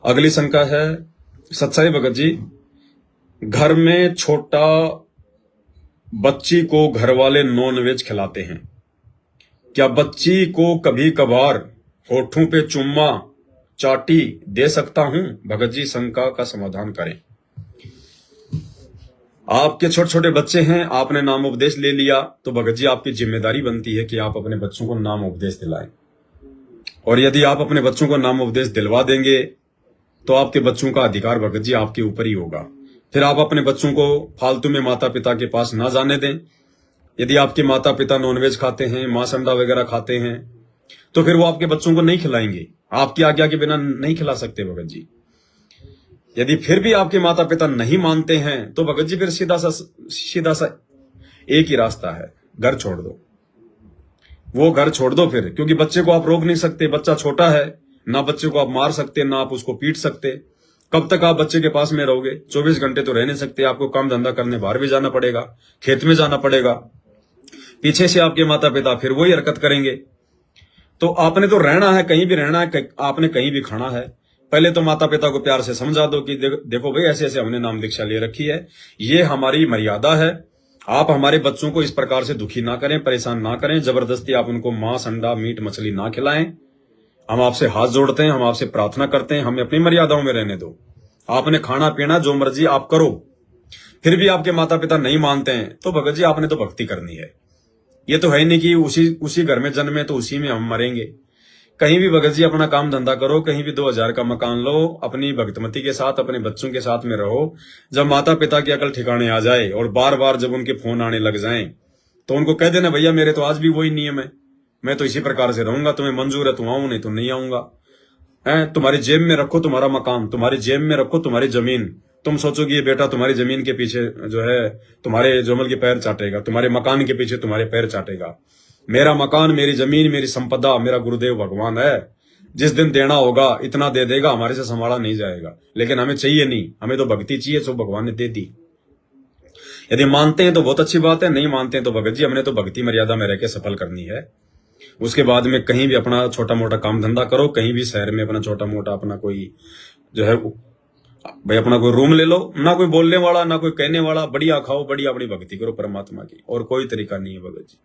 अगली शंका है, सच्चाई भगत जी, घर में छोटा बच्ची को घर वाले नॉनवेज खिलाते हैं, क्या बच्ची को कभी कभार होठों पे चुम्मा चाटी दे सकता हूं? भगत जी शंका का समाधान करें। आपके छोटे छोटे बच्चे हैं, आपने नाम उपदेश ले लिया, तो भगत जी आपकी जिम्मेदारी बनती है कि आप अपने बच्चों को नाम उपदेश दिलाएं। और यदि आप अपने बच्चों को नाम उपदेश दिलवा देंगे तो आपके बच्चों का अधिकार भगत जी आपके ऊपर ही होगा। फिर आप अपने बच्चों को फालतू में माता पिता के पास ना जाने दें। यदि आपके माता पिता नॉनवेज खाते हैं, मांस अंडा वगैरह खाते हैं, तो फिर वो आपके बच्चों को नहीं खिलाएंगे, आपकी आज्ञा के बिना नहीं खिला सकते भगत जी। यदि फिर भी आपके माता पिता नहीं मानते हैं तो भगत जी फिर सीधा सा एक ही रास्ता है, घर छोड़ दो। वो घर छोड़ दो फिर, क्योंकि बच्चे को आप रोक नहीं सकते, बच्चा छोटा है, ना बच्चे को आप मार सकते, ना आप उसको पीट सकते। कब तक आप बच्चे के पास में रहोगे? 24 घंटे तो रह नहीं सकते, आपको काम धंधा करने बाहर भी जाना पड़ेगा, खेत में जाना पड़ेगा। पीछे से आपके माता पिता फिर वही हरकत करेंगे। तो आपने तो रहना है, कहीं भी रहना है, आपने कहीं भी खाना है। पहले तो माता पिता को प्यार से समझा दो कि देखो भाई, ऐसे ऐसे हमने नाम दीक्षा ले रखी है, ये हमारी मर्यादा है, आप हमारे बच्चों को इस प्रकार से दुखी ना करें, परेशान ना करें, जबरदस्ती आप उनको मांस अंडा मीट मछली ना खिलाएं। हम आपसे हाथ जोड़ते हैं, हम आपसे प्रार्थना करते हैं, हमें अपनी मर्यादाओं में रहने दो। आपने खाना पीना जो मर्जी आप करो। फिर भी आपके माता पिता नहीं मानते हैं तो भगत जी आपने तो भक्ति करनी है। ये तो है नहीं कि उसी घर में जन्मे तो उसी में हम मरेंगे। कहीं भी भगत जी अपना काम धंधा करो, कहीं भी 2000 का मकान लो, अपनी भक्तमती के साथ अपने बच्चों के साथ में रहो। जब माता पिता की अकल ठिकाने आ जाए और बार बार जब उनके फोन आने लग जाएं, तो उनको कह देना, भैया मेरे तो आज भी वही नियम है, मैं तो इसी प्रकार से रहूंगा, तुम्हें मंजूर है तो आऊं, नहीं तो नहीं आऊंगा। तुम्हारी जेब में रखो तुम्हारा मकान, तुम्हारी जेब में रखो तुम्हारी जमीन। तुम सोचोगे ये बेटा तुम्हारी जमीन के पीछे जो है तुम्हारे जोमल के पैर चाटेगा, तुम्हारे मकान के पीछे तुम्हारे पैर चाटेगा। मेरा मकान, मेरी जमीन, मेरी संपदा मेरा गुरुदेव भगवान है। जिस दिन देना होगा इतना दे देगा, हमारे से संभाला नहीं जाएगा। लेकिन हमें चाहिए नहीं, हमें तो भक्ति चाहिए जो भगवान ने दे दी। यदि मानते हैं तो बहुत अच्छी बात है, नहीं मानते हैं तो भगत जी हमने तो भक्ति मर्यादा में रहकर सफल करनी है। उसके बाद में कहीं भी अपना छोटा मोटा काम धंधा करो, कहीं भी शहर में अपना छोटा मोटा अपना कोई जो है भाई अपना कोई रूम ले लो, ना कोई बोलने वाला ना कोई कहने वाला, बढ़िया खाओ, बढ़िया अपनी भक्ति करो परमात्मा की, और कोई तरीका नहीं है भगत जी।